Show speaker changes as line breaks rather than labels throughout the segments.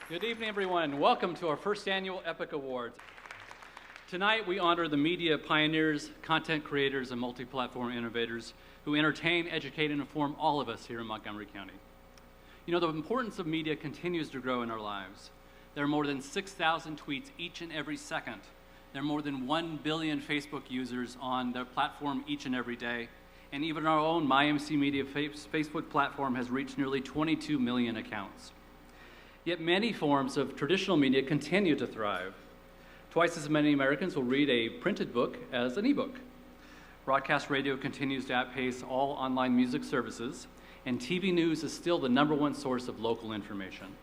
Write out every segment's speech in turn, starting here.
Good evening, everyone. Welcome to our first annual Epic Awards. Tonight, we honor the media pioneers, content creators, and multi-platform innovators who entertain, educate, and inform all of us here in Montgomery County. You know, the importance of media continues to grow in our lives. There are more than 6,000 tweets each and every second. There are more than 1 billion Facebook users on their platform each and every day. And even our own MyMC Media Facebook platform has reached nearly 22 million accounts. Yet many forms of traditional media continue to thrive. Twice as many Americans will read a printed book as an ebook. Broadcast radio continues to outpace all online music services, and TV news is still the #1 source of local information.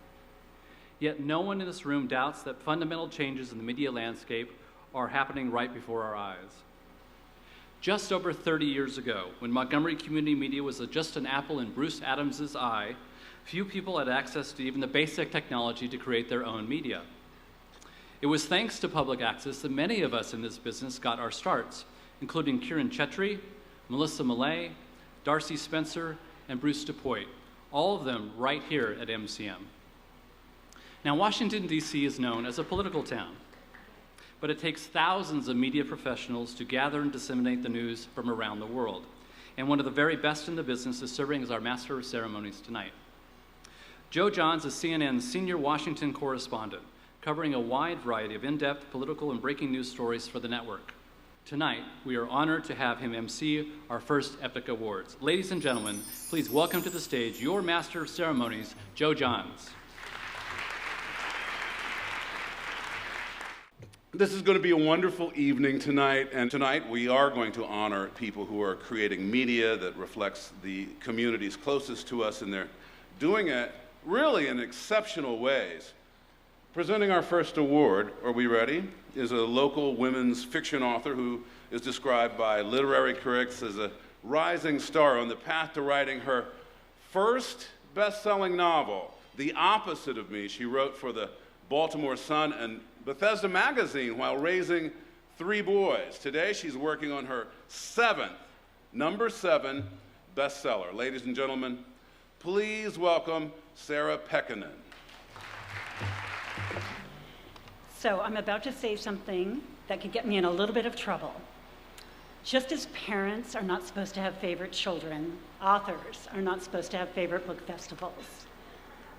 Yet no one in this room doubts that fundamental changes in the media landscape are happening right before our eyes. Just over 30 years ago, when Montgomery Community Media was just an apple in Bruce Adams's eye, few people had access to even the basic technology to create their own media. It was thanks to public access that many of us in this business got our starts, including Kieran Chetry, Melissa Millay, Darcy Spencer, and Bruce DuPoit, all of them right here at MCM. Now, Washington, D.C. is known as a political town, but it takes thousands of media professionals to gather and disseminate the news from around the world. And one of the very best in the business is serving as our Master of Ceremonies tonight. Joe Johns is CNN's senior Washington correspondent, covering a wide variety of in-depth political and breaking news stories for the network. Tonight, we are honored to have him MC our first Epic Awards. Ladies and gentlemen, please welcome to the stage your Master of Ceremonies, Joe Johns.
This is going to be a wonderful evening tonight, and tonight we are going to honor people who are creating media that reflects the communities closest to us, and they're doing it really in exceptional ways. Presenting our first award, are we ready, is a local women's fiction author who is described by literary critics as a rising star on the path to writing her first best-selling novel, The Opposite of Me. She wrote for the Baltimore Sun and Bethesda Magazine while raising 3 boys. Today, she's working on her number 7 bestseller. Ladies and gentlemen, please welcome Sarah Pekkanen.
So I'm about to say something that could get me in a little bit of trouble. Just as parents are not supposed to have favorite children, authors are not supposed to have favorite book festivals.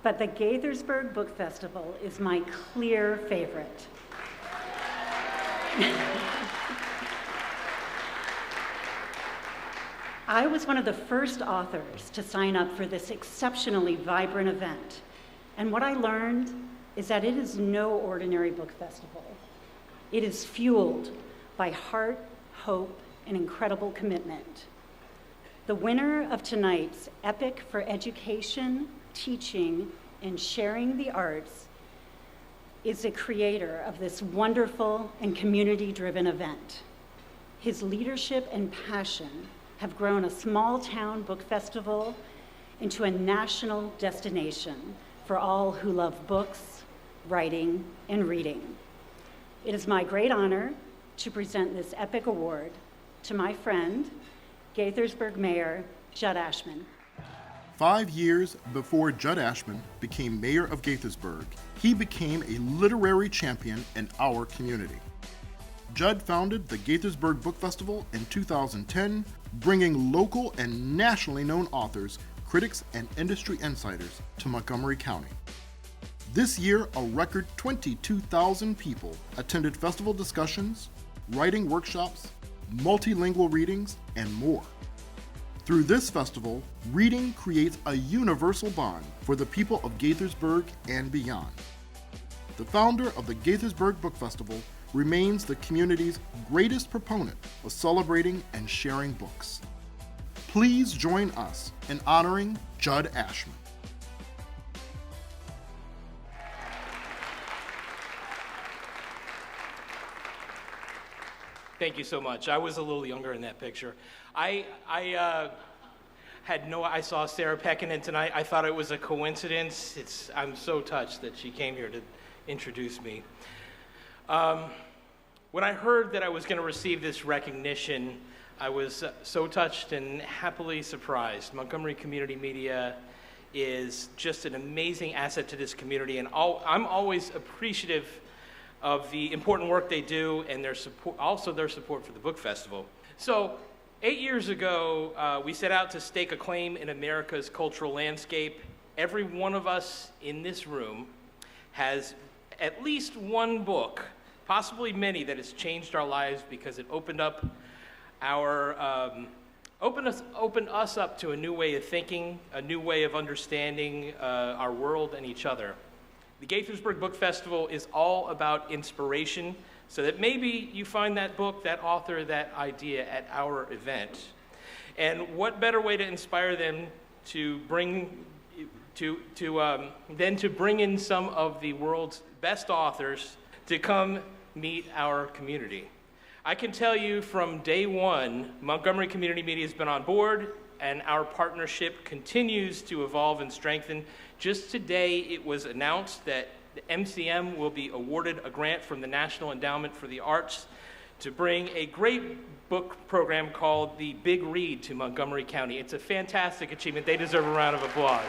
But the Gaithersburg Book Festival is my clear favorite. I was one of the first authors to sign up for this exceptionally vibrant event. And what I learned is that it is no ordinary book festival. It is fueled by heart, hope, and incredible commitment. The winner of tonight's Epic for Education, Teaching, and Sharing the Arts is the creator of this wonderful and community-driven event. His leadership and passion have grown a small-town book festival into a national destination for all who love books, writing, and reading. It is my great honor to present this Epic Award to my friend, Gaithersburg Mayor Judd Ashman.
5 years before Judd Ashman became mayor of Gaithersburg, he became a literary champion in our community. Judd founded the Gaithersburg Book Festival in 2010, bringing local and nationally known authors, critics, and industry insiders to Montgomery County. This year, a record 22,000 people attended festival discussions, writing workshops, multilingual readings, and more. Through this festival, reading creates a universal bond for the people of Gaithersburg and beyond. The founder of the Gaithersburg Book Festival remains the community's greatest proponent of celebrating and sharing books. Please join us in honoring Judd Ashman.
Thank you so much. I was a little younger in that picture. I saw Sarah Pekkanen tonight. I thought it was a coincidence. I'm so touched that she came here to introduce me. When I heard that I was going to receive this recognition, I was so touched and happily surprised. Montgomery Community Media is just an amazing asset to this community, and I'm always appreciative of the important work they do and their support, also their support for the book festival. So 8 years ago, we set out to stake a claim in America's cultural landscape. Every one of us in this room has at least one book, possibly many, that has changed our lives because it opened us up to a new way of thinking, a new way of understanding our world and each other. The Gaithersburg Book Festival is all about inspiration, so that maybe you find that book, that author, that idea at our event. And what better way to inspire them to bring than to bring in some of the world's best authors to come meet our community. I can tell you from day one, Montgomery Community Media has been on board, and our partnership continues to evolve and strengthen. Just today, it was announced that the MCM will be awarded a grant from the National Endowment for the Arts to bring a great book program called The Big Read to Montgomery County. It's a fantastic achievement. They deserve a round of applause.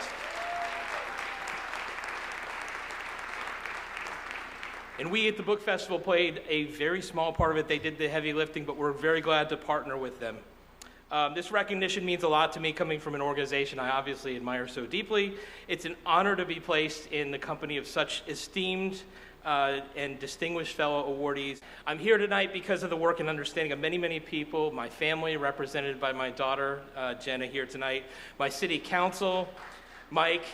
And we at the Book Festival played a very small part of it. They did the heavy lifting, but we're very glad to partner with them. This recognition means a lot to me, coming from an organization I obviously admire so deeply. It's an honor to be placed in the company of such esteemed and distinguished fellow awardees. I'm here tonight because of the work and understanding of many, many people, my family, represented by my daughter, Jenna, here tonight, my city council, Mike,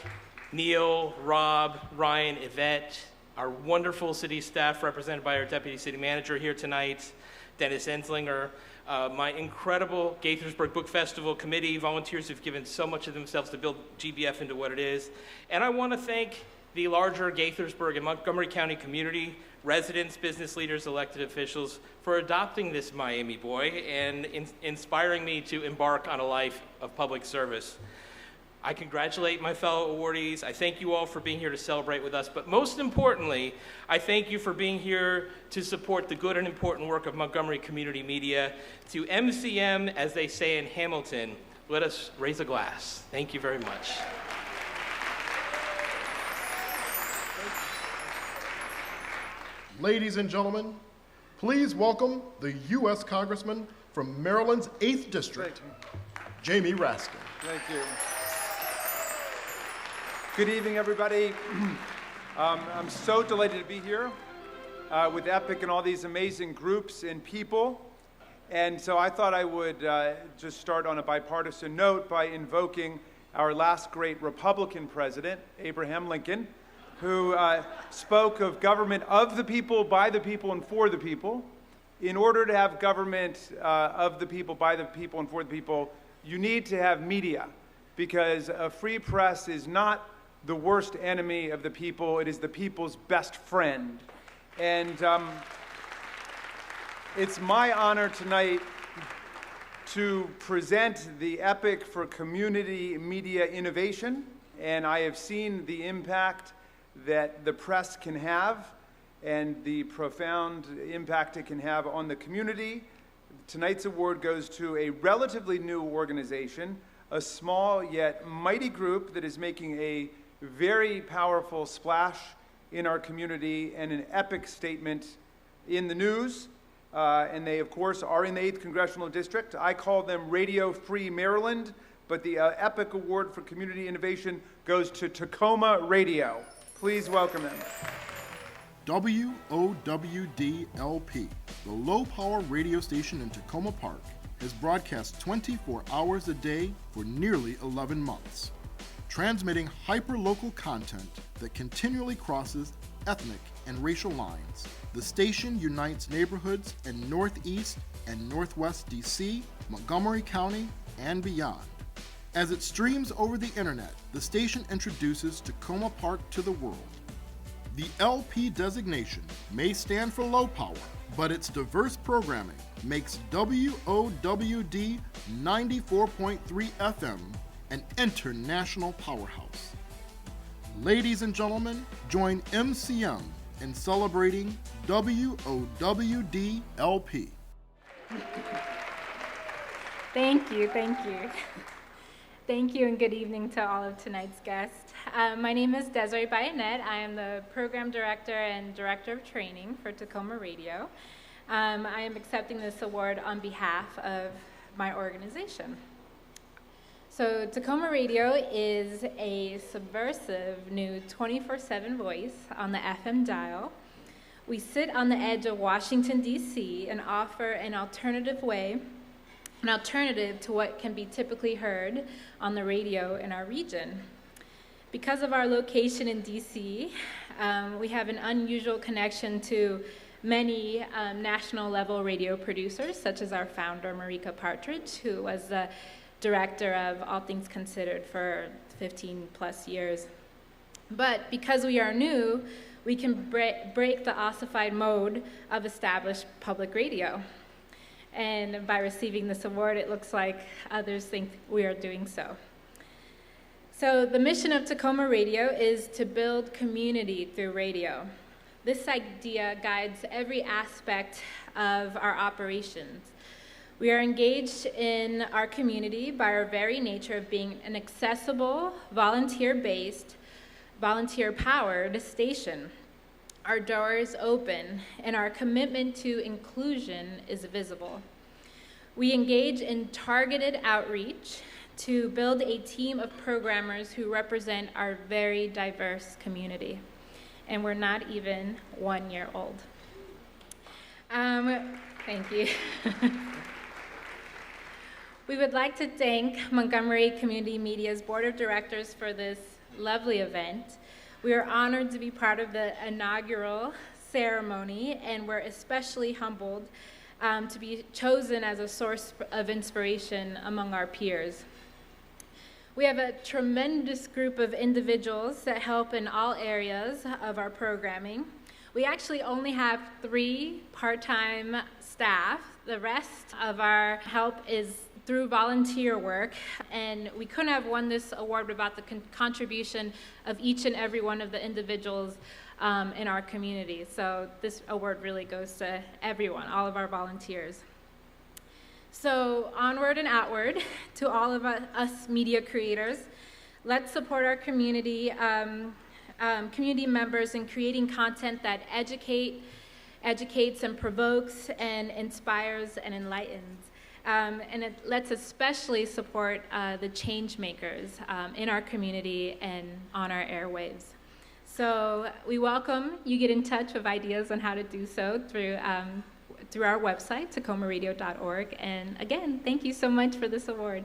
Neil, Rob, Ryan, Yvette, our wonderful city staff represented by our deputy city manager here tonight, Dennis Enslinger, my incredible Gaithersburg Book Festival committee, volunteers who've given so much of themselves to build GBF into what it is. And I want to thank the larger Gaithersburg and Montgomery County community, residents, business leaders, elected officials, for adopting this Miami boy and inspiring me to embark on a life of public service. I congratulate my fellow awardees. I thank you all for being here to celebrate with us. But most importantly, I thank you for being here to support the good and important work of Montgomery Community Media. To MCM, as they say in Hamilton, let us raise a glass. Thank you very much.
Ladies and gentlemen, please welcome the U.S. Congressman from Maryland's 8th District, Jamie Raskin.
Thank you. Good evening, everybody. I'm so delighted to be here with EPIC and all these amazing groups and people. And so I thought I would just start on a bipartisan note by invoking our last great Republican president, Abraham Lincoln, who spoke of government of the people, by the people, and for the people. In order to have government of the people, by the people, and for the people, you need to have media, because a free press is not the worst enemy of the people. It is the people's best friend. And it's my honor tonight to present the EPIC for Community Media Innovation. And I have seen the impact that the press can have and the profound impact it can have on the community. Tonight's award goes to a relatively new organization, a small yet mighty group that is making a very powerful splash in our community and an epic statement in the news. And they, of course, are in the 8th Congressional District. I call them Radio Free Maryland, but the EPIC Award for Community Innovation goes to Tacoma Radio. Please welcome them.
WOWD-LP, the low-power radio station in Tacoma Park, has broadcast 24 hours a day for nearly 11 months. Transmitting hyper-local content that continually crosses ethnic and racial lines. The station unites neighborhoods in Northeast and Northwest D.C., Montgomery County, and beyond. As it streams over the internet, the station introduces Tacoma Park to the world. The LP designation may stand for low power, but its diverse programming makes WOWD 94.3 FM an international powerhouse. Ladies and gentlemen, join MCM in celebrating WOWD-LP.
Thank you, thank you. Thank you and good evening to all of tonight's guests. My name is Desiree Bayonet. I am the Program Director and Director of Training for Tacoma Radio. I am accepting this award on behalf of my organization. So Tacoma Radio is a subversive new 24/7 voice on the FM dial. We sit on the edge of Washington, D.C. and offer an alternative to what can be typically heard on the radio in our region. Because of our location in D.C., we have an unusual connection to many national level radio producers, such as our founder, Marika Partridge, who was the director of All Things Considered for 15 plus years. But because we are new, we can break the ossified mode of established public radio. And by receiving this award, it looks like others think we are doing so. So the mission of Tacoma Radio is to build community through radio. This idea guides every aspect of our operations. We are engaged in our community by our very nature of being an accessible, volunteer-based, volunteer-powered station. Our door is open, and our commitment to inclusion is visible. We engage in targeted outreach to build a team of programmers who represent our very diverse community. And we're not even 1 year old. Thank you. We would like to thank Montgomery Community Media's Board of Directors for this lovely event. We are honored to be part of the inaugural ceremony, and we're especially humbled to be chosen as a source of inspiration among our peers. We have a tremendous group of individuals that help in all areas of our programming. We actually only have 3 part-time staff. The rest of our help is through volunteer work, and we couldn't have won this award without the contribution of each and every one of the individuals in our community. So this award really goes to everyone, all of our volunteers. So onward and outward to all of us media creators. Let's support our community, community members in creating content that educates and provokes and inspires and enlightens. And let's especially support the change makers in our community and on our airwaves. So we welcome you get in touch with ideas on how to do so through our website, tacomaradio.org. And again, thank you so much for this award.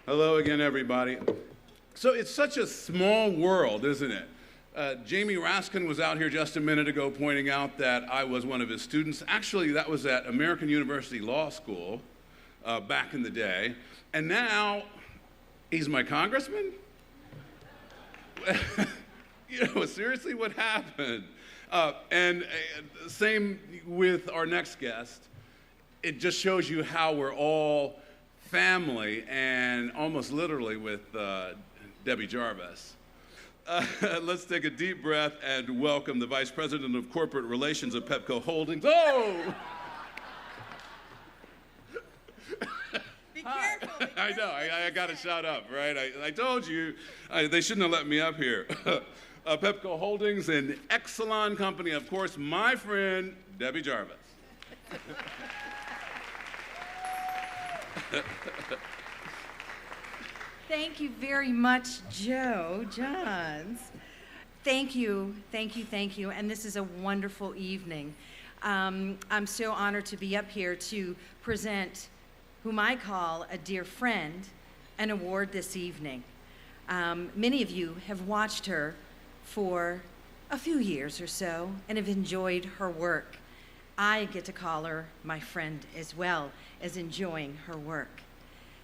Hello again, everybody. So it's such a small world, isn't it? Jamie Raskin was out here just a minute ago pointing out that I was one of his students. Actually, that was at American University Law School back in the day. And now, he's my congressman? Seriously, what happened? And same with our next guest. It just shows you how we're all family, and almost literally with Debbie Jarvis. Let's take a deep breath and welcome the Vice President of Corporate Relations of Pepco Holdings. Oh!
Be careful.
I know, I got to shout up, right? I told you, they shouldn't have let me up here. Pepco Holdings, an Exelon company, of course, my friend, Debbie Jarvis.
Thank you very much, Joe Johns. Thank you. And this is a wonderful evening. I'm so honored to be up here to present whom I call a dear friend an award this evening. Many of you have watched her for a few years or so and have enjoyed her work. I get to call her my friend as well as enjoying her work.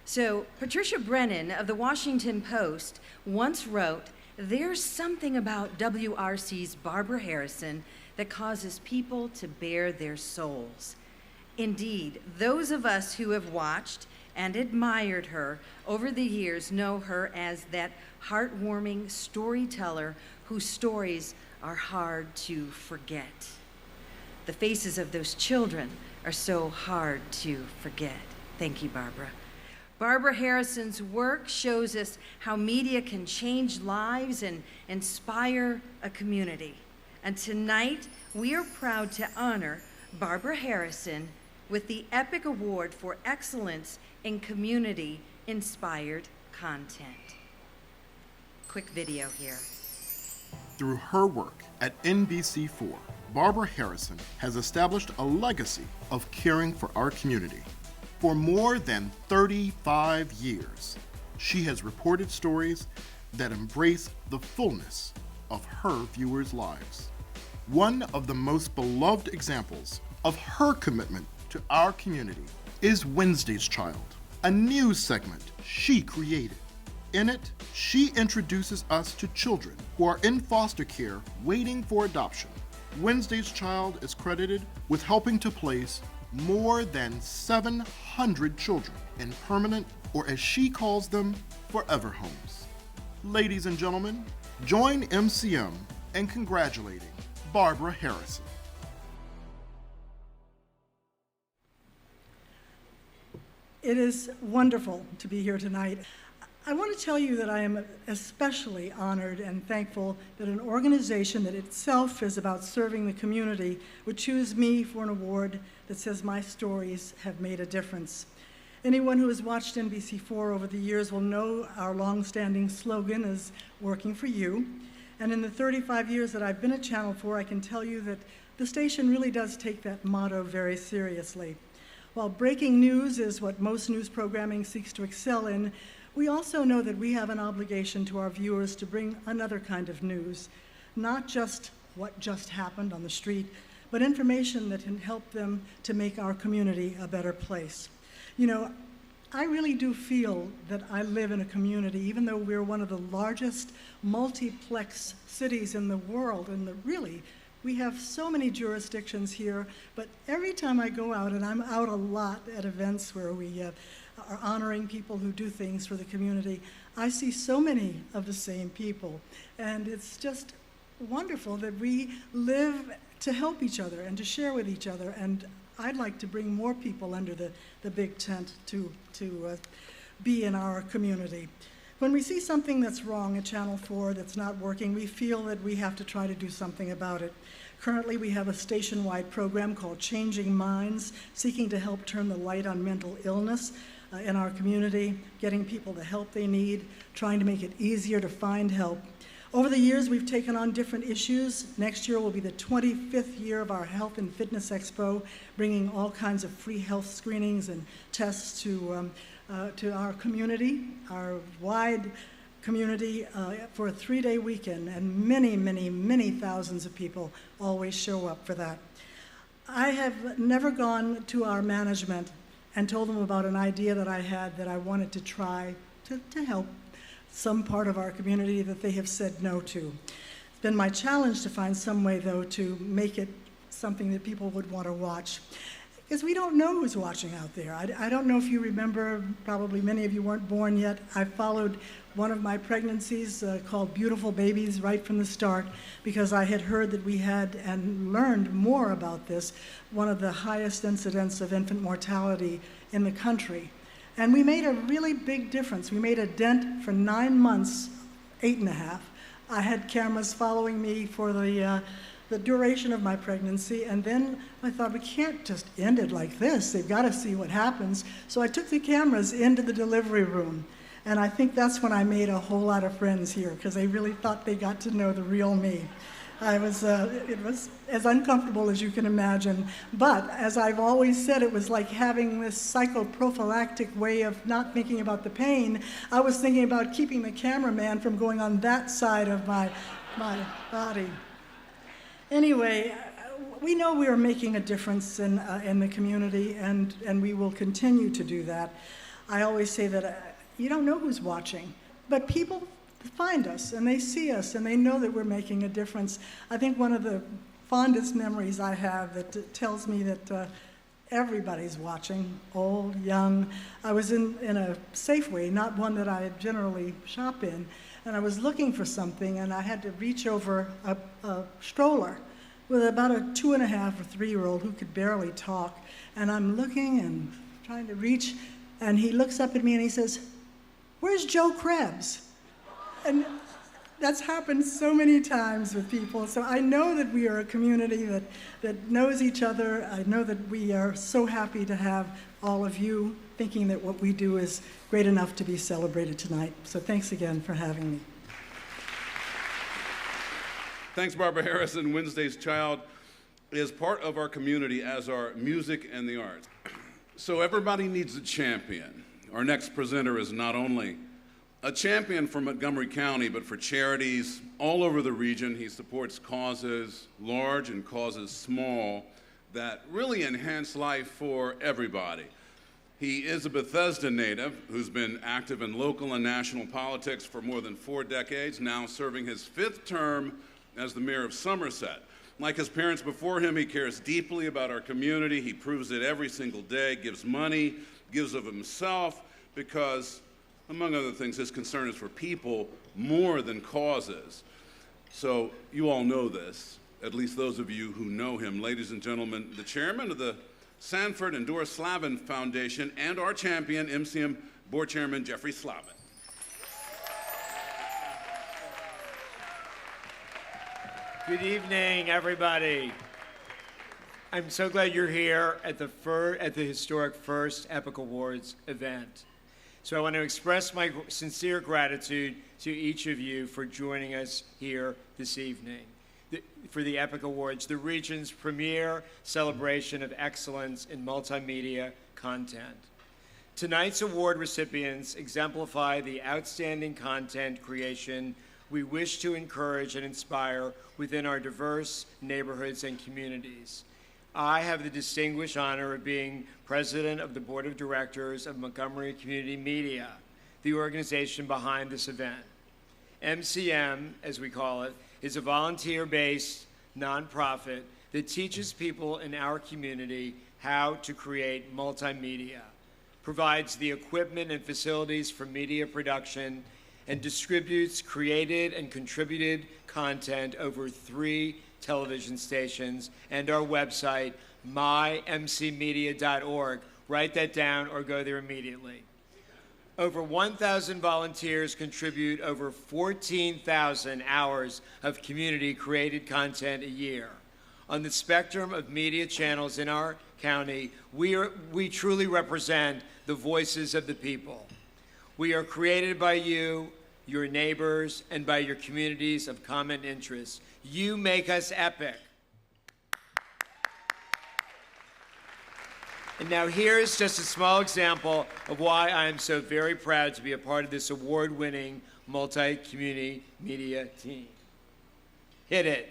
So Patricia Brennan of the Washington Post once wrote, "There's something about WRC's Barbara Harrison that causes people to bare their souls." Indeed, those of us who have watched and admired her over the years know her as that heartwarming storyteller whose stories are hard to forget. The faces of those children are so hard to forget. Thank you, Barbara. Barbara Harrison's work shows us how media can change lives and inspire a community. And tonight, we are proud to honor Barbara Harrison with the Epic Award for Excellence in Community-Inspired Content. Quick video here.
Through her work at NBC4, Barbara Harrison has established a legacy of caring for our community. For more than 35 years, she has reported stories that embrace the fullness of her viewers' lives. One of the most beloved examples of her commitment to our community is Wednesday's Child, a news segment she created. In it, she introduces us to children who are in foster care waiting for adoption. Wednesday's Child is credited with helping to place more than 700 children in permanent, or as she calls them, forever homes. Ladies and gentlemen, join MCM in congratulating Barbara Harrison.
It is wonderful to be here tonight. I want to tell you that I am especially honored and thankful that an organization that itself is about serving the community would choose me for an award that says my stories have made a difference. Anyone who has watched NBC4 over the years will know our long-standing slogan is working for you. And in the 35 years that I've been at Channel 4, I can tell you that the station really does take that motto very seriously. While breaking news is what most news programming seeks to excel in, we also know that we have an obligation to our viewers to bring another kind of news, not just what just happened on the street, but information that can help them to make our community a better place. You know, I really do feel that I live in a community, even though we're one of the largest multiplex cities in the world, and we have so many jurisdictions here, but every time I go out, and I'm out a lot at events where we are honoring people who do things for the community, I see so many of the same people. And it's just wonderful that we live to help each other and to share with each other. And I'd like to bring more people under the big tent to be in our community. When we see something that's wrong at Channel 4 that's not working, we feel that we have to try to do something about it. Currently, we have a station-wide program called Changing Minds, seeking to help turn the light on mental illness in our community, getting people the help they need, trying to make it easier to find help. Over the years, we've taken on different issues. Next year will be the 25th year of our Health and Fitness Expo, bringing all kinds of free health screenings and tests to our community, our wide community, for a 3-day weekend, and many, many, many thousands of people always show up for that. I have never gone to our management and told them about an idea that I had that I wanted to try to help some part of our community that they have said no to. It's been my challenge to find some way, though, to make it something that people would want to watch. Because we don't know who's watching out there. I don't know if you remember, probably many of you weren't born yet. I followed one of my pregnancies called Beautiful Babies right from the start, because I had heard that we had, and learned more about this, one of the highest incidents of infant mortality in the country. And we made a really big difference. We made a dent for 9 months, 8.5. I had cameras following me for the duration of my pregnancy, and then I thought, we can't just end it like this. They've got to see what happens. So I took the cameras into the delivery room, and I think that's when I made a whole lot of friends here, because they really thought they got to know the real me. It was as uncomfortable as you can imagine, but as I've always said, it was like having this psychoprophylactic way of not thinking about the pain. I was thinking about keeping the cameraman from going on that side of my body. Anyway, we know we are making a difference in the community, and we will continue to do that. I always say that you don't know who's watching, but people find us, and they see us, and they know that we're making a difference. I think one of the fondest memories I have that tells me that everybody's watching, old, young. I was in a Safeway, not one that I generally shop in, and I was looking for something, and I had to reach over a stroller with about a 2.5 or 3-year-old who could barely talk. And I'm looking and trying to reach, and he looks up at me and he says, "Where's Joe Krebs?" And that's happened so many times with people. So I know that we are a community that knows each other. I know that we are so happy to have all of you thinking that what we do is great enough to be celebrated tonight. So thanks again for having me.
Thanks, Barbara Harrison. Wednesday's Child is part of our community, as are music and the arts. So everybody needs a champion. Our next presenter is not only a champion for Montgomery County, but for charities all over the region. He supports causes large and causes small that really enhance life for everybody. He is a Bethesda native who's been active in local and national politics for more than 4 decades, now serving his 5th term as the mayor of Somerset. Like his parents before him, he cares deeply about our community. He proves it every single day, gives money, gives of himself, because, among other things, his concern is for people more than causes. So you all know this, at least those of you who know him. Ladies and gentlemen, the chairman of the Sanford and Doris Slavin Foundation and our champion, MCM Board Chairman Jeffrey Slavin.
Good evening, everybody. I'm so glad you're here at the historic first Epic Awards event. So I want to express my sincere gratitude to each of you for joining us here this evening for the Epic Awards, the region's premier celebration of excellence in multimedia content. Tonight's award recipients exemplify the outstanding content creation we wish to encourage and inspire within our diverse neighborhoods and communities. I have the distinguished honor of being president of the board of directors of Montgomery Community Media, the organization behind this event. MCM, as we call it, is a volunteer-based nonprofit that teaches people in our community how to create multimedia, provides the equipment and facilities for media production, and distributes created and contributed content over 3 television stations and our website, mymcmedia.org. Write that down or go there immediately. Over 1,000 volunteers contribute over 14,000 hours of community-created content a year. On the spectrum of media channels in our county, we truly represent the voices of the people. We are created by you, your neighbors, and by your communities of common interest. You make us epic. And now here's just a small example of why I am so very proud to be a part of this award-winning multi-community media team. Hit it.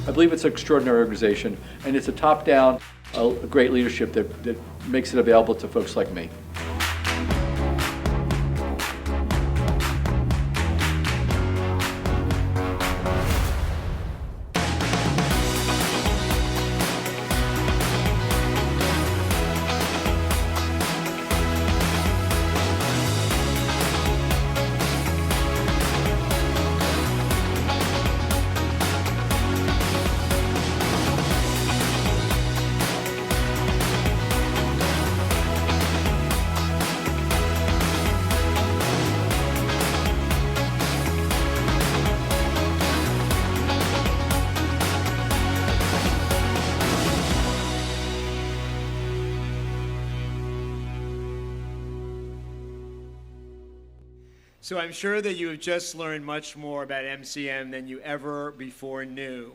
I believe it's an extraordinary organization, and it's a top-down, great leadership that makes it available to folks like me.
So I'm sure that you have just learned much more about MCM than you ever before knew.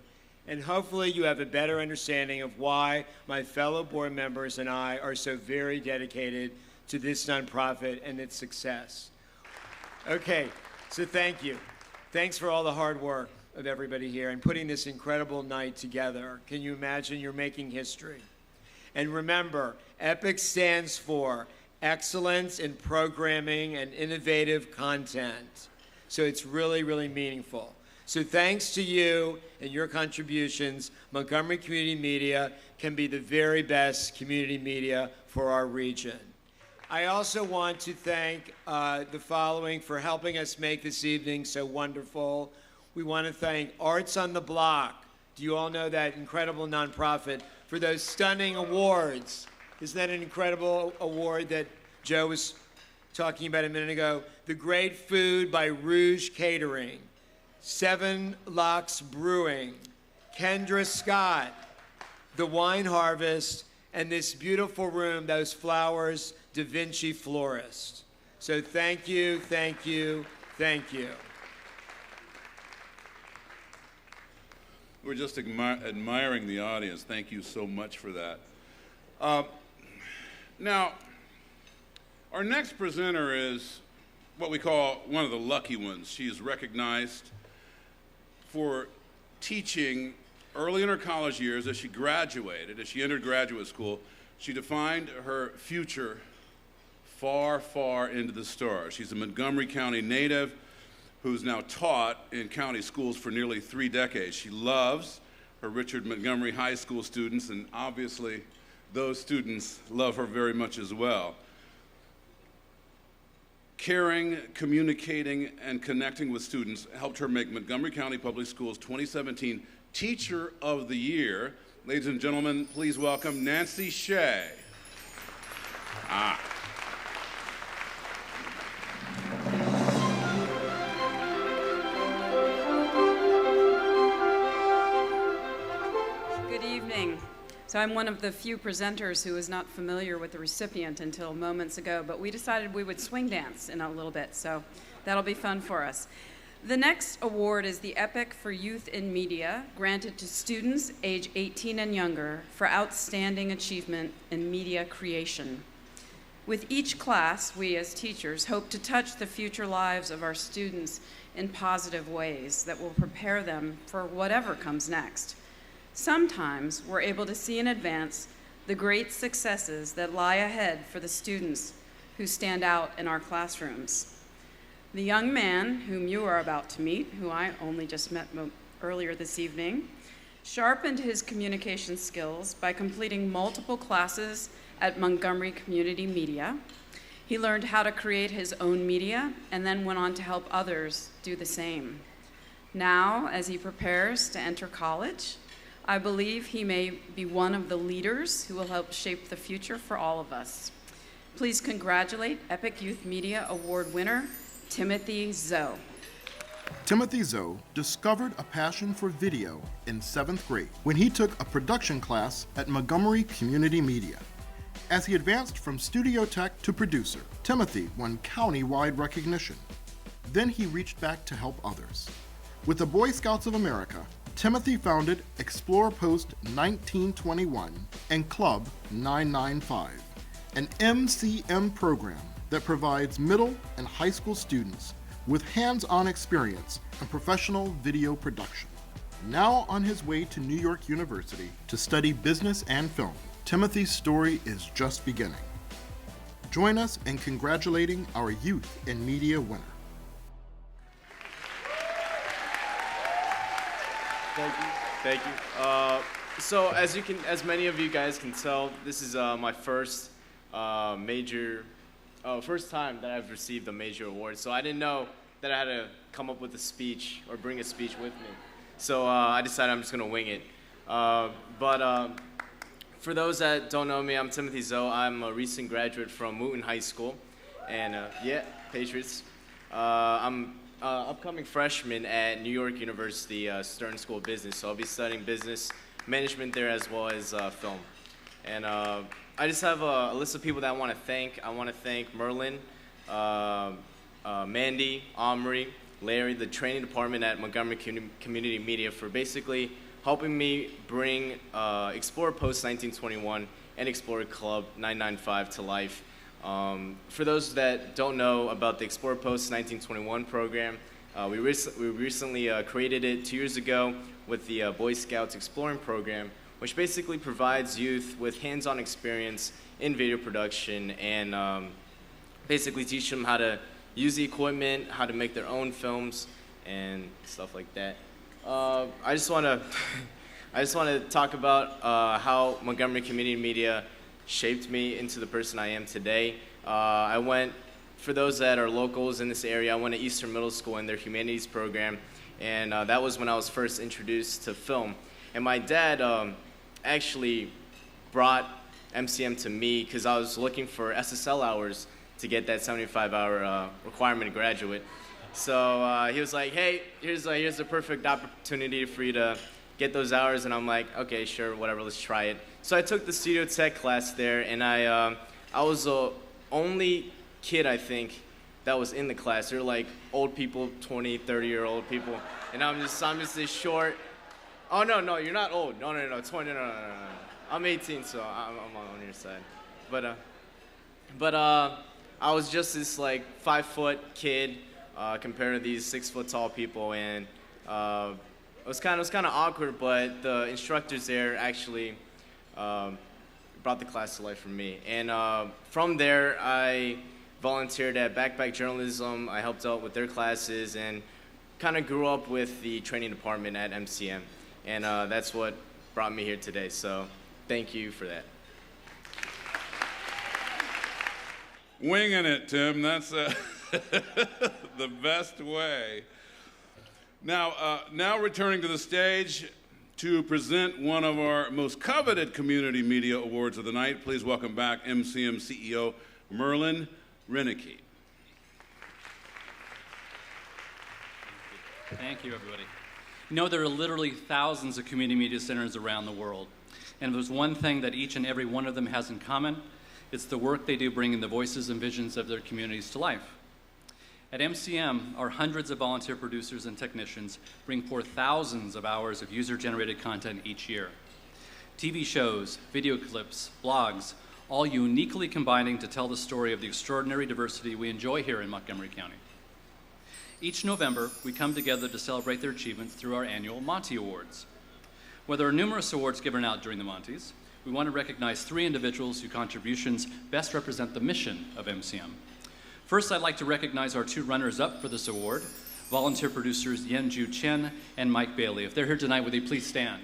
And hopefully you have a better understanding of why my fellow board members and I are so very dedicated to this nonprofit and its success. Okay, so thank you. Thanks for all the hard work of everybody here and putting this incredible night together. Can you imagine? You're making history. And remember, EPIC stands for Excellence in Programming and Innovative Content. So it's really, really meaningful. So thanks to you and your contributions, Montgomery Community Media can be the very best community media for our region. I also want to thank the following for helping us make this evening so wonderful. We want to thank Arts on the Block. Do you all know that incredible nonprofit for those stunning awards? Isn't that an incredible award that Joe was talking about a minute ago? The Great Food by Rouge Catering, Seven Locks Brewing, Kendra Scott, The Wine Harvest, and this beautiful room, those flowers, Da Vinci Florist. So thank you, thank you, thank you.
We're just admiring the audience. Thank you so much for that. Now, our next presenter is what we call one of the lucky ones. She is recognized for teaching early in her college years. As she graduated, as she entered graduate school, she defined her future far, far into the stars. She's a Montgomery County native who's now taught in county schools for nearly 3 decades. She loves her Richard Montgomery High School students, and obviously those students love her very much as well. Caring, communicating, and connecting with students helped her make Montgomery County Public Schools 2017 Teacher of the Year. Ladies and gentlemen, please welcome Nancy Shea.
Good evening. So I'm one of the few presenters who is not familiar with the recipient until moments ago, but we decided we would swing dance in a little bit, so that'll be fun for us. The next award is the EPIC for Youth in Media, granted to students age 18 and younger for outstanding achievement in media creation. With each class, we as teachers hope to touch the future lives of our students in positive ways that will prepare them for whatever comes next. Sometimes we're able to see in advance the great successes that lie ahead for the students who stand out in our classrooms. The young man whom you are about to meet, who I only just met earlier this evening, sharpened his communication skills by completing multiple classes at Montgomery Community Media. He learned how to create his own media and then went on to help others do the same. Now, as he prepares to enter college, I believe he may be one of the leaders who will help shape the future for all of us. Please congratulate EPIC Youth Media Award winner, Timothy Zoe.
Timothy Zoe discovered a passion for video in 7th grade when he took a production class at Montgomery Community Media. As he advanced from studio tech to producer, Timothy won county-wide recognition. Then he reached back to help others. With the Boy Scouts of America, Timothy founded Explore Post 1921 and Club 995, an MCM program that provides middle and high school students with hands-on experience in professional video production. Now on his way to New York University to study business and film, Timothy's story is just beginning. Join us in congratulating our Youth in Media winner.
Thank you. So as many of you guys can tell, this is my first first time that I've received a major award. So I didn't know that I had to come up with a speech or bring a speech with me. So I decided I'm just gonna wing it. For those that don't know me, I'm Timothy Zoe. I'm a recent graduate from Wooten High School, and Patriots. I'm upcoming freshman at New York University Stern School of Business, so I'll be studying business management there as well as film. And I just have a list of people that I want to thank. I want to thank Merlin, Mandy, Omri, Larry, the training department at Montgomery Community Media for basically helping me bring Explorer Post 1921 and Explorer Club 995 to life. For those that don't know about the Explorer Post 1921 program, we recently created it 2 years ago with the Boy Scouts Exploring Program, which basically provides youth with hands-on experience in video production and basically teach them how to use the equipment, how to make their own films, and stuff like that. I just want to talk about how Montgomery Community Media shaped me into the person I am today. For those that are locals in this area, I went to Eastern Middle School in their humanities program, and that was when I was first introduced to film. And my dad actually brought MCM to me because I was looking for SSL hours to get that 75-hour requirement to graduate. So he was like, hey, here's the perfect opportunity for you to get those hours. And I'm like, okay, sure, whatever, let's try it. So I took the studio tech class there, and I was the only kid, I think, that was in the class. They're like old people, 20, 30-year-old people. And I'm just this short. Oh, no, you're not old. No, 20, no. I'm 18, so I'm on your side. But I was just this like 5-foot kid compared to these 6-foot tall people, and it was kind of awkward. But the instructors there actually brought the class to life for me. And from there, I volunteered at Backpack Journalism. I helped out with their classes and kind of grew up with the training department at MCM. And that's what brought me here today. So thank you for that.
Winging it, Tim. That's the best way. Now returning to the stage to present one of our most coveted community media awards of the night, please welcome back MCM CEO Merlin Renicky.
Thank you, everybody. You know, there are literally thousands of community media centers around the world. And if there's one thing that each and every one of them has in common, it's the work they do bringing the voices and visions of their communities to life. At MCM, our hundreds of volunteer producers and technicians bring forth thousands of hours of user-generated content each year. TV shows, video clips, blogs, all uniquely combining to tell the story of the extraordinary diversity we enjoy here in Montgomery County. Each November, we come together to celebrate their achievements through our annual Monty Awards. While there are numerous awards given out during the Monties, we want to recognize 3 individuals whose contributions best represent the mission of MCM. First, I'd like to recognize our 2 runners-up for this award, volunteer producers Yenju Chen and Mike Bailey. If they're here tonight, would they please stand?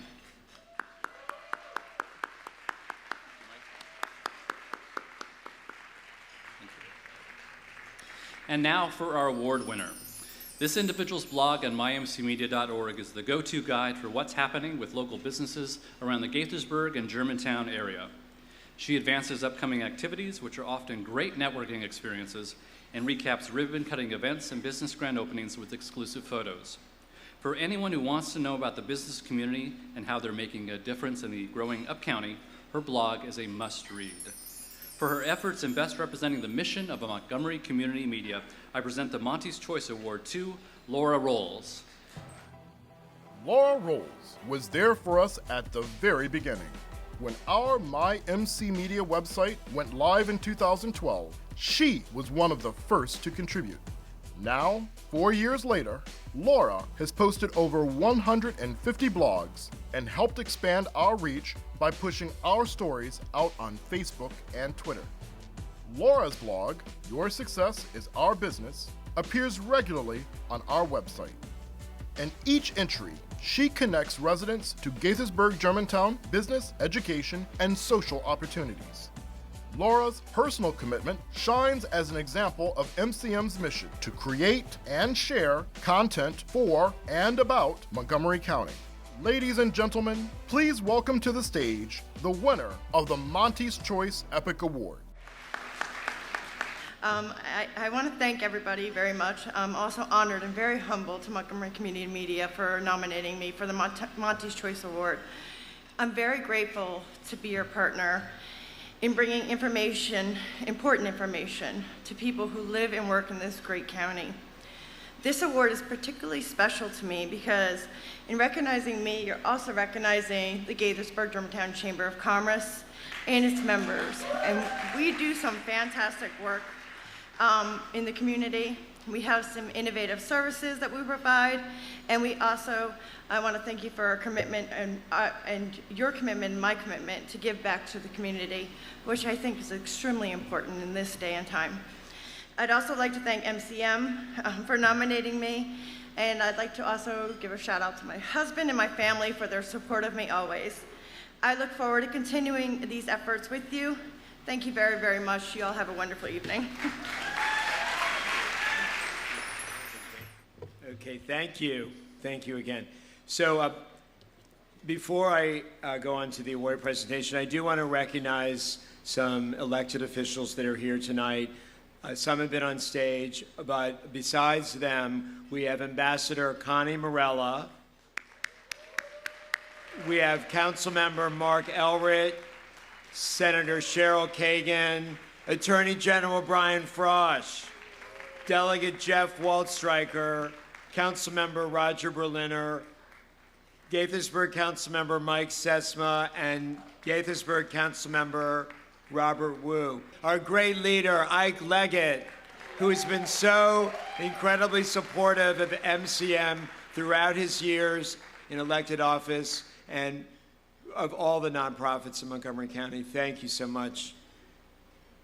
And now for our award winner. This individual's blog on mymcmedia.org is the go-to guide for what's happening with local businesses around the Gaithersburg and Germantown area. She advances upcoming activities, which are often great networking experiences, and recaps ribbon-cutting events and business grand openings with exclusive photos. For anyone who wants to know about the business community and how they're making a difference in the growing Up-County, her blog is a must-read. For her efforts in best representing the mission of Montgomery Community Media, I present the Monty's Choice Award to Laura Rolls.
Laura Rolls was there for us at the very beginning. When our MyMC Media website went live in 2012, she was one of the first to contribute. Now, 4 years later, Laura has posted over 150 blogs and helped expand our reach by pushing our stories out on Facebook and Twitter. Laura's blog, Your Success is Our Business, appears regularly on our website. In each entry, she connects residents to Gaithersburg, Germantown business, education, and social opportunities. Laura's personal commitment shines as an example of MCM's mission to create and share content for and about Montgomery County. Ladies and gentlemen, please welcome to the stage the winner of the Monty's Choice Epic Award.
I want to thank everybody very much. I'm also honored and very humbled to Montgomery Community Media for nominating me for the Monty's Choice Award. I'm very grateful to be your partner in bringing information, important information, to people who live and work in this great county. This award is particularly special to me because in recognizing me, you're also recognizing the Gaithersburg-Germantown Chamber of Commerce and its members. And we do some fantastic work in the community. We have some innovative services that we provide, and we also, I want to thank you for our commitment and your commitment and my commitment to give back to the community, which I think is extremely important in this day and time. I'd also like to thank MCM for nominating me, and I'd like to also give a shout out to my husband and my family for their support of me always. I look forward to continuing these efforts with you. Thank you very, very much. You all have a wonderful evening.
Okay, thank you. Thank you again. So before I go on to the award presentation, I do want to recognize some elected officials that are here tonight. Some have been on stage, but besides them, we have Ambassador Connie Morella. We have Councilmember Mark Elritt, Senator Cheryl Kagan, Attorney General Brian Frosch, Delegate Jeff Waldstreicher, Councilmember Roger Berliner, Gaithersburg Councilmember Mike Sesma, and Gaithersburg Councilmember Robert Wu. Our great leader, Ike Leggett, who has been so incredibly supportive of MCM throughout his years in elected office and of all the nonprofits in Montgomery County. Thank you so much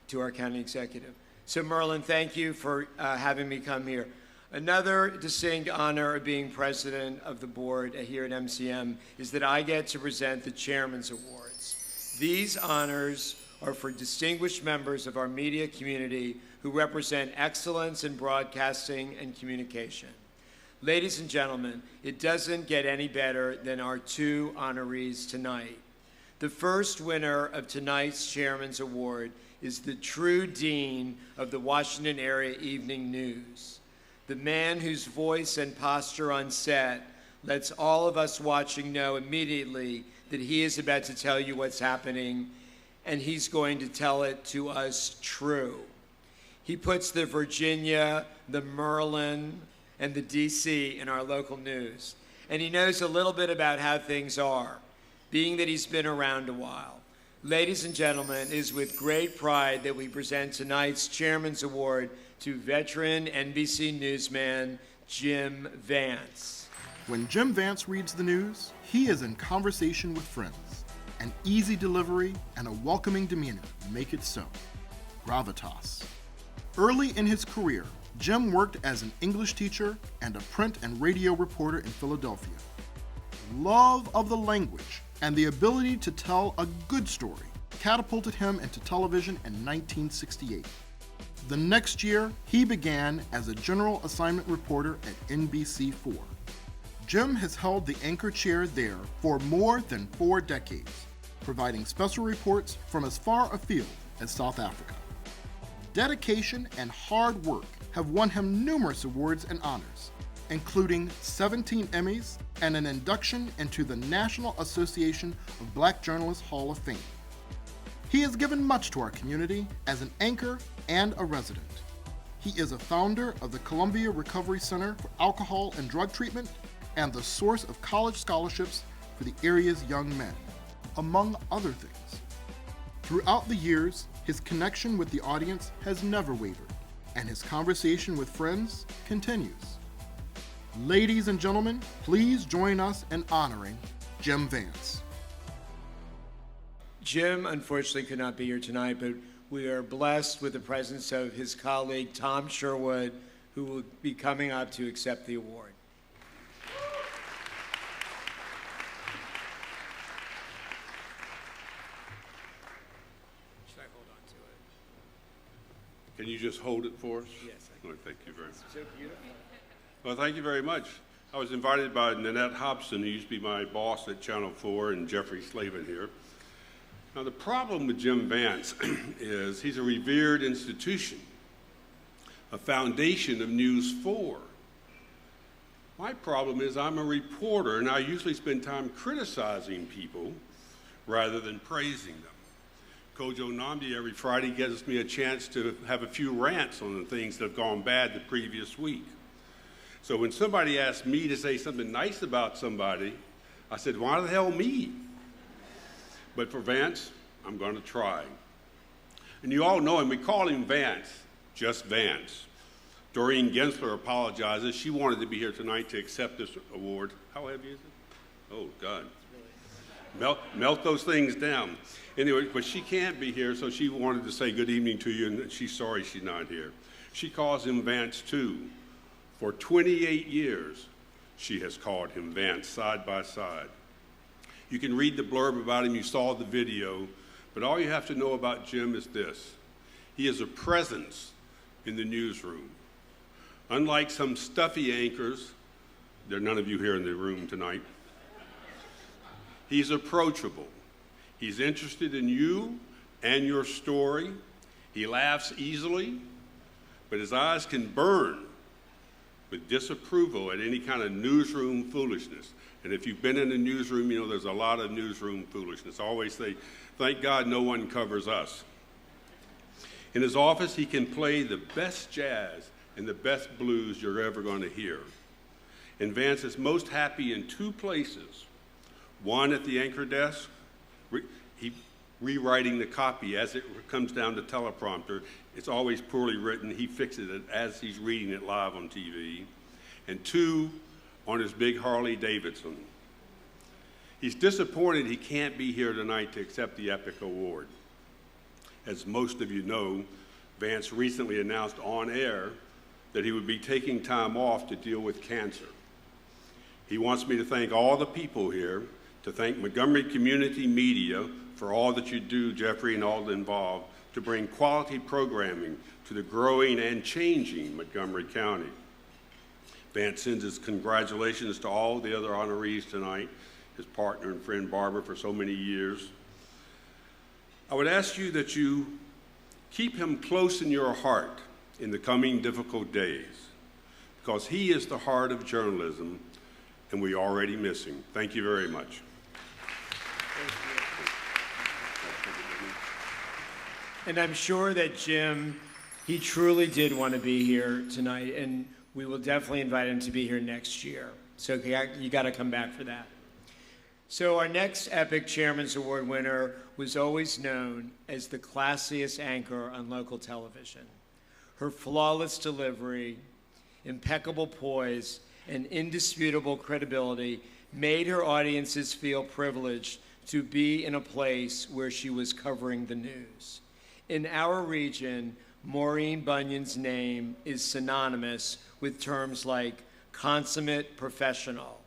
to our county executive. So Merlin, thank you for having me come here. Another distinct honor of being president of the board here at MCM is that I get to present the Chairman's Awards. These honors are for distinguished members of our media community who represent excellence in broadcasting and communication. Ladies and gentlemen, it doesn't get any better than our two honorees tonight. The first winner of tonight's Chairman's Award is the true dean of the Washington Area Evening News, the man whose voice and posture on set lets all of us watching know immediately that he is about to tell you what's happening, and he's going to tell it to us true. He puts the Virginia, the Merlin, and the D.C. in our local news, and he knows a little bit about how things are, being that he's been around a while. Ladies and gentlemen, it is with great pride that we present tonight's Chairman's Award to veteran NBC newsman Jim Vance.
When Jim Vance reads the news, he is in conversation with friends. An easy delivery and a welcoming demeanor make it so. Gravitas. Early in his career, Jim worked as an English teacher and a print and radio reporter in Philadelphia. Love of the language and the ability to tell a good story catapulted him into television in 1968. The next year, he began as a general assignment reporter at NBC4. Jim has held the anchor chair there for more than 4 decades, providing special reports from as far afield as South Africa. Dedication and hard work have won him numerous awards and honors, including 17 Emmys and an induction into the National Association of Black Journalists Hall of Fame. He has given much to our community as an anchor and a resident. He is a founder of the Columbia Recovery Center for Alcohol and Drug Treatment and the source of college scholarships for the area's young men, among other things. Throughout the years, his connection with the audience has never wavered, and his conversation with friends continues. Ladies and gentlemen, please join us in honoring Jim Vance.
Jim, unfortunately, could not be here tonight, but we are blessed with the presence of his colleague, Tom Sherwood, who will be coming up to accept the award. Should I hold on to it?
Can you just hold it for us?
Yes.
Oh, thank you very much.
So beautiful.
Well, thank you very much. I was invited by Nanette Hobson, who used to be my boss at Channel 4, and Jeffrey Slavin here. Now, the problem with Jim Vance is he's a revered institution, a foundation of News 4. My problem is I'm a reporter, and I usually spend time criticizing people rather than praising them.
Kojo Namdi every Friday gives me a chance to have a few rants on the things that have gone bad the previous week. So when somebody asked me to say something nice about somebody, I said, why the hell me? But for Vance, I'm going to try. And you all know him. We call him Vance, just Vance. Doreen Gensler apologizes. She wanted to be here tonight to accept this award. How heavy is it? Oh, God. Melt those things down. Anyway, but she can't be here, so she wanted to say good evening to you, and she's sorry she's not here. She calls him Vance, too. For 28 years, she has called him Vance, side by side. You can read the blurb about him. You saw the video. But all you have to know about Jim is this. He is a presence in the newsroom. Unlike some stuffy anchors, there are none of you here in the room tonight, he's approachable. He's interested in you and your story. He laughs easily, but his eyes can burn with disapproval at any kind of newsroom foolishness. And if you've been in a newsroom, you know there's a lot of newsroom foolishness. I always say, thank God no one covers us. In his office, he can play the best jazz and the best blues you're ever going to hear. And Vance is most happy in two places. One at the anchor desk, rewriting the copy as it comes down to teleprompter. It's always poorly written. He fixes it as he's reading it live on TV. And two, on his big Harley Davidson. He's disappointed he can't be here tonight to accept the Epic Award. As most of you know, Vance recently announced on air that he would be taking time off to deal with cancer. He wants me to thank all the people here, to thank Montgomery Community Media for all that you do, Jeffrey, and all involved, to bring quality programming to the growing and changing Montgomery County. Vance sends his congratulations to all the other honorees tonight, his partner and friend Barbara for so many years. I would ask you that you keep him close in your heart in the coming difficult days, because he is the heart of journalism, and we already miss him. Thank you very much.
And I'm sure that Jim, he truly did want to be here tonight, and we will definitely invite him to be here next year. So you got to come back for that. So our next Epic Chairman's Award winner was always known as the classiest anchor on local television. Her flawless delivery, impeccable poise, and indisputable credibility made her audiences feel privileged to be in a place where she was covering the news. In our region, Maureen Bunyan's name is synonymous with terms like consummate professional,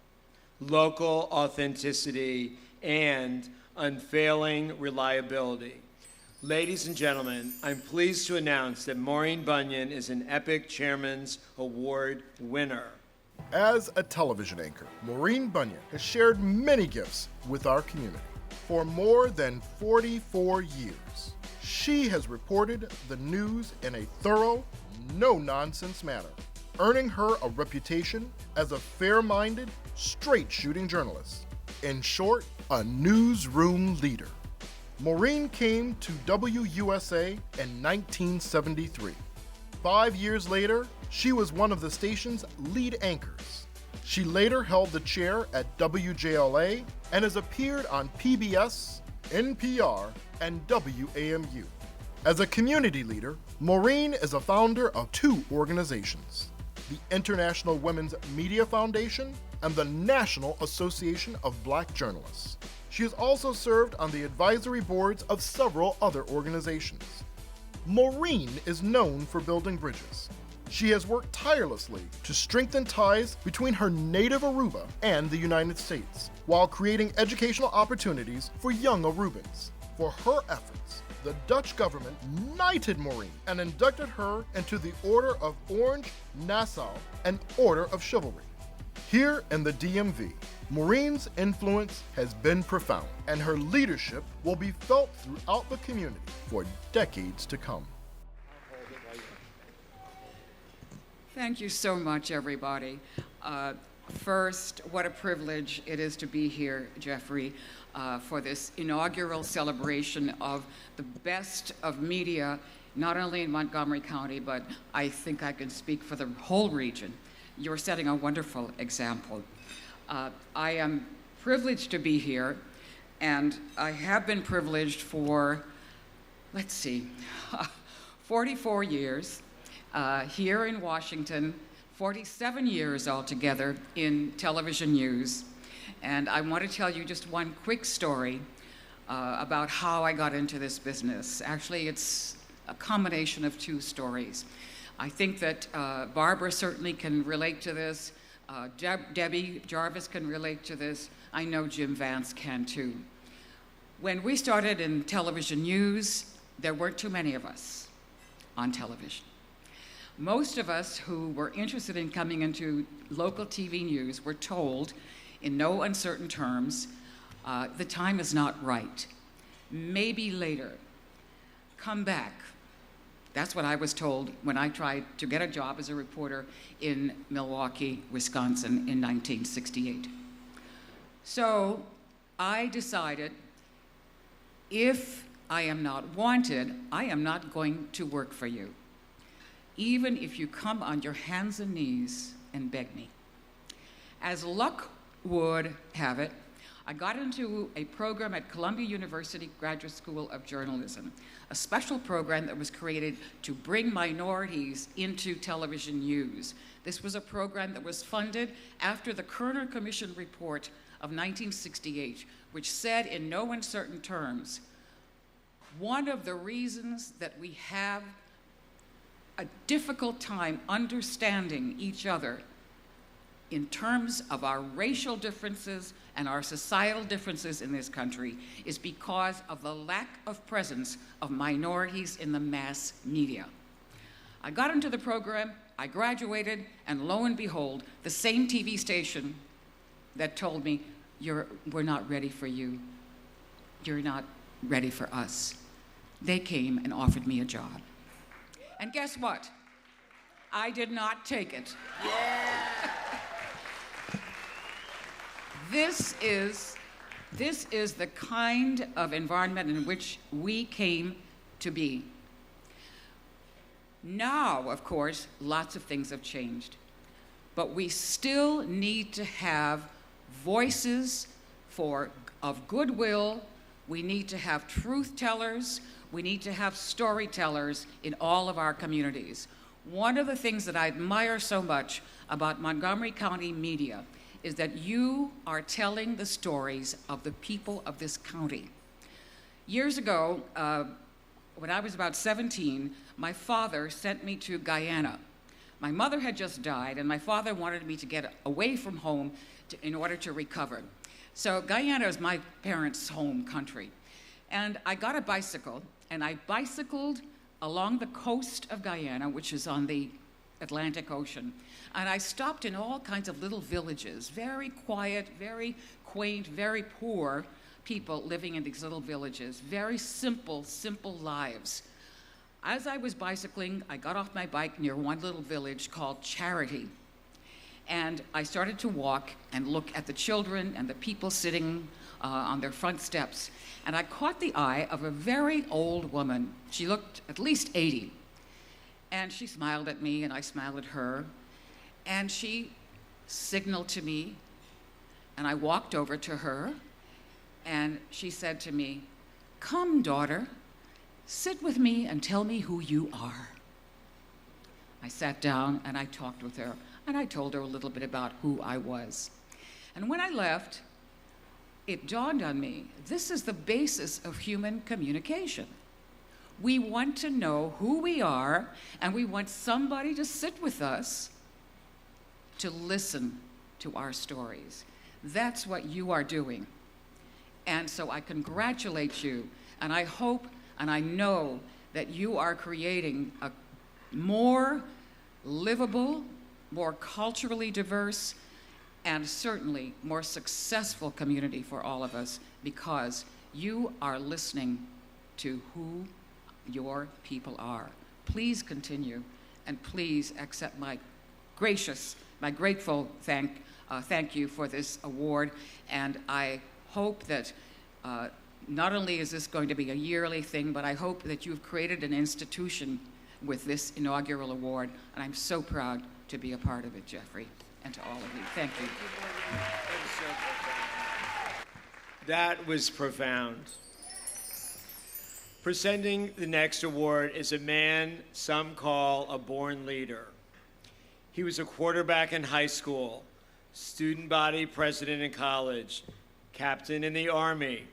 local authenticity, and unfailing reliability. Ladies and gentlemen, I'm pleased to announce that Maureen Bunyan is an Epic Chairman's Award winner.
As a television anchor, Maureen Bunyan has shared many gifts with our community. For more than 44 years, she has reported the news in a thorough, no-nonsense manner, earning her a reputation as a fair-minded, straight-shooting journalist. In short, a newsroom leader. Maureen came to WUSA in 1973. 5 years later, she was one of the station's lead anchors. She later held the chair at WJLA and has appeared on PBS, NPR, and WAMU. As a community leader, Maureen is a founder of two organizations, the International Women's Media Foundation and the National Association of Black Journalists. She has also served on the advisory boards of several other organizations. Maureen is known for building bridges. She has worked tirelessly to strengthen ties between her native Aruba and the United States, while creating educational opportunities for young Arubans. For her efforts, the Dutch government knighted Maureen and inducted her into the Order of Orange Nassau and Order of Chivalry. Here in the DMV, Maureen's influence has been profound, and her leadership will be felt throughout the community for decades to come.
Thank you so much, everybody. First, what a privilege it is to be here, Jeffrey, for this inaugural celebration of the best of media, not only in Montgomery County, but I think I can speak for the whole region. You're setting a wonderful example. I am privileged to be here, and I have been privileged for, 44 years here in Washington, 47 years altogether in television news. And I want to tell you just one quick story about how I got into this business. Actually, it's a combination of two stories. I think that Barbara certainly can relate to this. Debbie Jarvis can relate to this. I know Jim Vance can too. When we started in television news, there weren't too many of us on television. Most of us who were interested in coming into local TV news were told, in no uncertain terms, the time is not right. Maybe later. Come back. That's what I was told when I tried to get a job as a reporter in Milwaukee, Wisconsin in 1968. So I decided, if I am not wanted, I am not going to work for you, even if you come on your hands and knees and beg me. As luck would have it, I got into a program at Columbia University Graduate School of Journalism, a special program that was created to bring minorities into television news. This was a program that was funded after the Kerner Commission report of 1968, which said in no uncertain terms, one of the reasons that we have a difficult time understanding each other in terms of our racial differences and our societal differences in this country is because of the lack of presence of minorities in the mass media. I got into the program, I graduated, and lo and behold, the same TV station that told me, we're not ready for you, you're not ready for us. They came and offered me a job. And guess what? I did not take it. Yeah. This is the kind of environment in which we came to be. Now, of course, lots of things have changed, but we still need to have voices of goodwill. We need to have truth tellers. We need to have storytellers in all of our communities. One of the things that I admire so much about Montgomery County media is that you are telling the stories of the people of this county. Years ago, when I was about 17, my father sent me to Guyana. My mother had just died, and my father wanted me to get away from home in order to recover. So Guyana is my parents' home country. And I got a bicycle, and I bicycled along the coast of Guyana, which is on the Atlantic Ocean. And I stopped in all kinds of little villages, very quiet, very quaint, very poor people living in these little villages, very simple, simple lives. As I was bicycling, I got off my bike near one little village called Charity. And I started to walk and look at the children and the people sitting on their front steps. And I caught the eye of a very old woman. She looked at least 80. And she smiled at me, and I smiled at her. And she signaled to me, and I walked over to her, and she said to me, "Come, daughter, sit with me and tell me who you are." I sat down, and I talked with her, and I told her a little bit about who I was. And when I left, it dawned on me, this is the basis of human communication. We want to know who we are, and we want somebody to sit with us to listen to our stories. That's what you are doing. And so I congratulate you, and I hope and I know that you are creating a more livable, more culturally diverse, and certainly more successful community for all of us, because you are listening to who your people are. Please continue, and please accept my grateful thank thank you for this award, and I hope that not only is this going to be a yearly thing, but I hope that you've created an institution with this inaugural award, and I'm so proud to be a part of it, Jeffrey, and to all of you. Thank you.
That was profound. Presenting the next award is a man some call a born leader. He was a quarterback in high school, student body president in college, captain in the Army,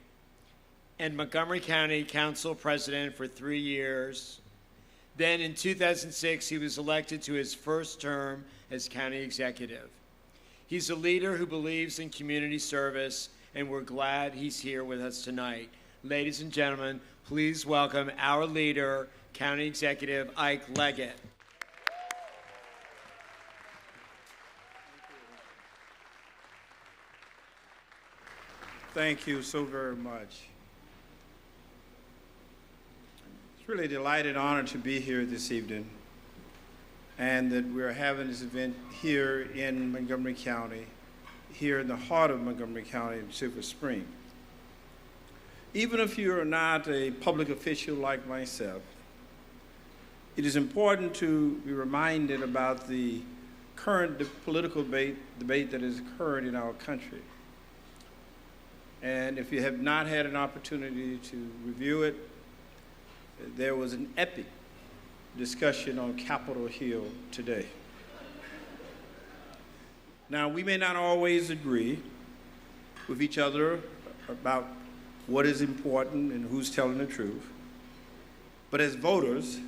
and Montgomery County Council president for 3 years. Then in 2006, he was elected to his first term as county executive. He's a leader who believes in community service, and we're glad he's here with us tonight. Ladies and gentlemen, please welcome our leader, County Executive Ike Leggett.
Thank you so very much. It's really a delight and honor to be here this evening, and that we're having this event here in Montgomery County, here in the heart of Montgomery County in Silver Spring. Even if you are not a public official like myself, it is important to be reminded about the current political debate that is occurring in our country. And if you have not had an opportunity to review it, there was an epic discussion on Capitol Hill today. Now, we may not always agree with each other about what is important and who's telling the truth, but as voters,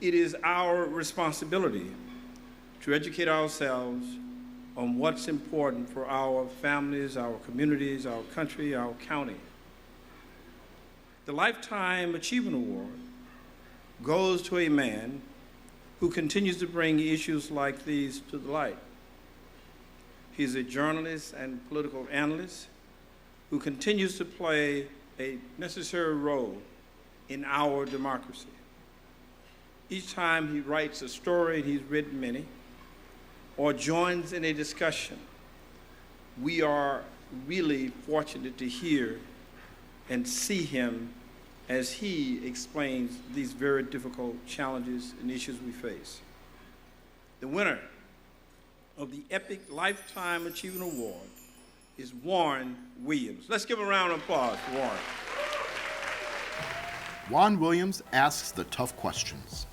it is our responsibility to educate ourselves on what's important for our families, our communities, our country, our county. The Lifetime Achievement Award goes to a man who continues to bring issues like these to the light. He's a journalist and political analyst who continues to play a necessary role in our democracy. Each time he writes a story, and he's written many, or joins in a discussion, we are really fortunate to hear and see him as he explains these very difficult challenges and issues we face. The winner of the Epic Lifetime Achievement Award is Warren Williams. Let's give a round of applause for Warren.
Juan Williams asks the tough questions.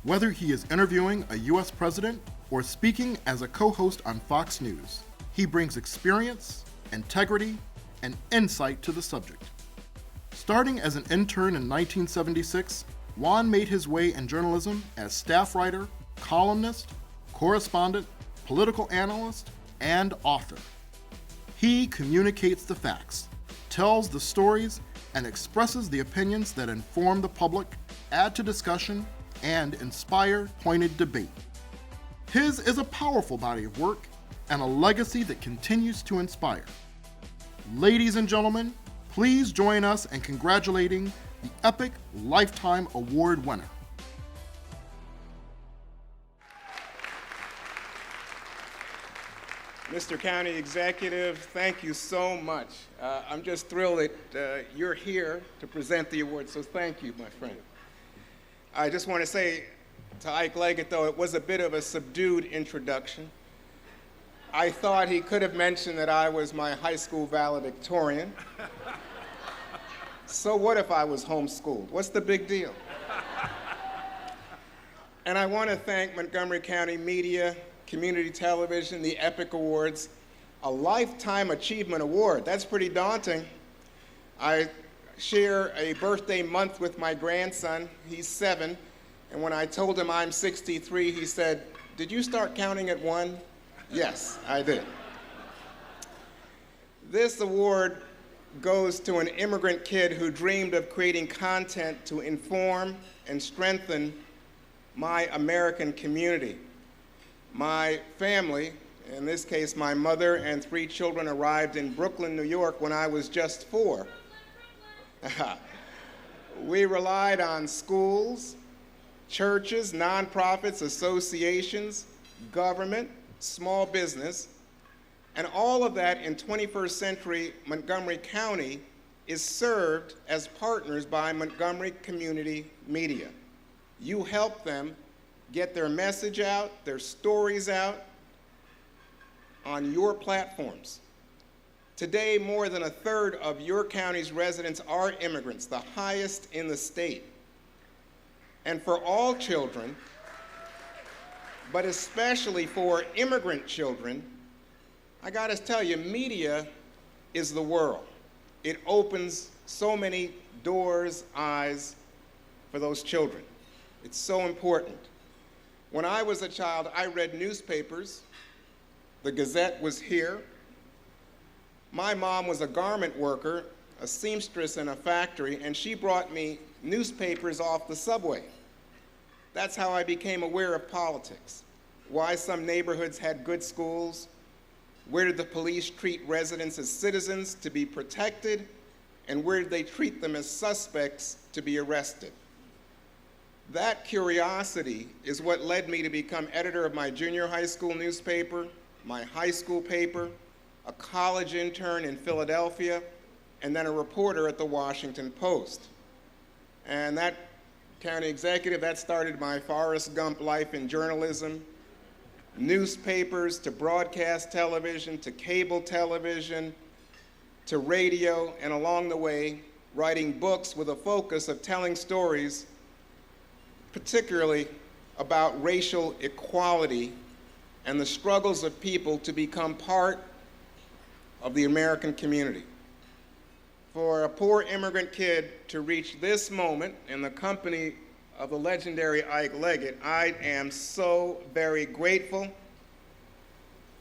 Whether he is interviewing a U.S. president or speaking as a co-host on Fox News, he brings experience, integrity, and insight to the subject. Starting as an intern in 1976, Juan made his way in journalism as staff writer, columnist, correspondent, political analyst, and author. He communicates the facts, tells the stories, and expresses the opinions that inform the public, add to discussion, and inspire pointed debate. His is a powerful body of work and a legacy that continues to inspire. Ladies and gentlemen, please join us in congratulating the Epic Lifetime Award winner.
Mr. County Executive, thank you so much. I'm just thrilled that you're here to present the award, so thank you, my friend. I just want to say to Ike Leggett, though, it was a bit of a subdued introduction. I thought he could have mentioned that I was my high school valedictorian. So what if I was homeschooled? What's the big deal? And I want to thank Montgomery County Media, Community Television, the Epic Awards, a Lifetime Achievement Award. That's pretty daunting. I share a birthday month with my grandson. He's 7. And when I told him I'm 63, he said, "Did you start counting at 1? Yes, I did. This award goes to an immigrant kid who dreamed of creating content to inform and strengthen my American community. My family, in this case my mother and 3 children, arrived in Brooklyn, New York when I was just 4. We relied on schools, churches, nonprofits, associations, government, small business, And all of that in 21st century Montgomery County is served as partners by Montgomery Community Media. You help them get their message out, their stories out on your platforms. Today, more than a third of your county's residents are immigrants, the highest in the state. And for all children, but especially for immigrant children, I gotta tell you, media is the world. It opens so many doors, eyes for those children. It's so important. When I was a child, I read newspapers. The Gazette was here. My mom was a garment worker, a seamstress in a factory, and she brought me newspapers off the subway. That's how I became aware of politics, why some neighborhoods had good schools, where did the police treat residents as citizens to be protected, and where did they treat them as suspects to be arrested. That curiosity is what led me to become editor of my junior high school newspaper, my high school paper, a college intern in Philadelphia, and then a reporter at the Washington Post. And that county executive, that started my Forrest Gump life in journalism, newspapers to broadcast television to cable television to radio, and along the way, writing books with a focus of telling stories, particularly about racial equality and the struggles of people to become part of the American community. For a poor immigrant kid to reach this moment in the company of the legendary Ike Leggett, I am so very grateful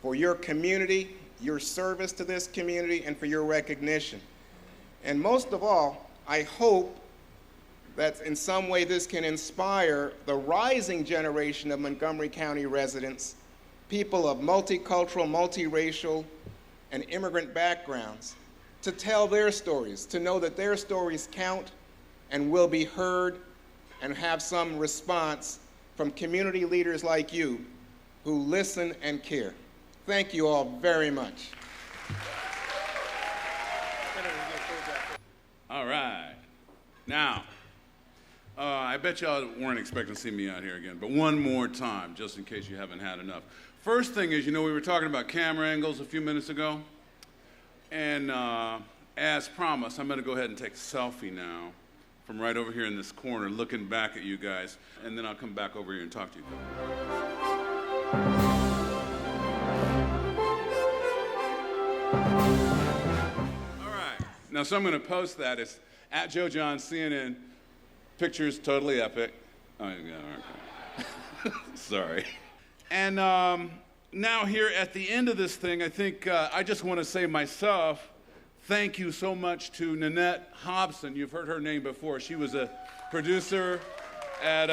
for your community, your service to this community, and for your recognition. And most of all, I hope that in some way this can inspire the rising generation of Montgomery County residents, people of multicultural, multiracial, and immigrant backgrounds, to tell their stories, to know that their stories count and will be heard and have some response from community leaders like you who listen and care. Thank you all very much.
All right. Now, I bet y'all weren't expecting to see me out here again, but one more time, just in case you haven't had enough. First thing is, you know, we were talking about camera angles a few minutes ago, and as promised, I'm going to go ahead and take a selfie now from right over here in this corner, looking back at you guys, and then I'll come back over here and talk to you. All right. Now, so I'm going to post that. It's at Joe John CNN. Pictures totally epic. Oh, yeah, okay. Sorry. And now here at the end of this thing, I think I just want to say myself, thank you so much to Nanette Hobson. You've heard her name before. She was a producer at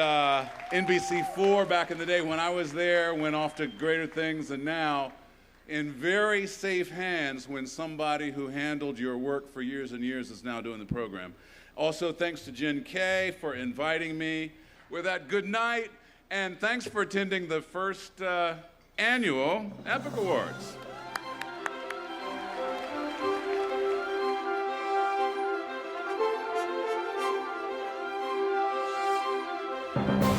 NBC4 back in the day when I was there, went off to greater things, and now in very safe hands when somebody who handled your work for years and years is now doing the program. Also, thanks to Jen Kay for inviting me. With that, good night, and thanks for attending the first annual Epic Awards.
Thank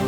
you.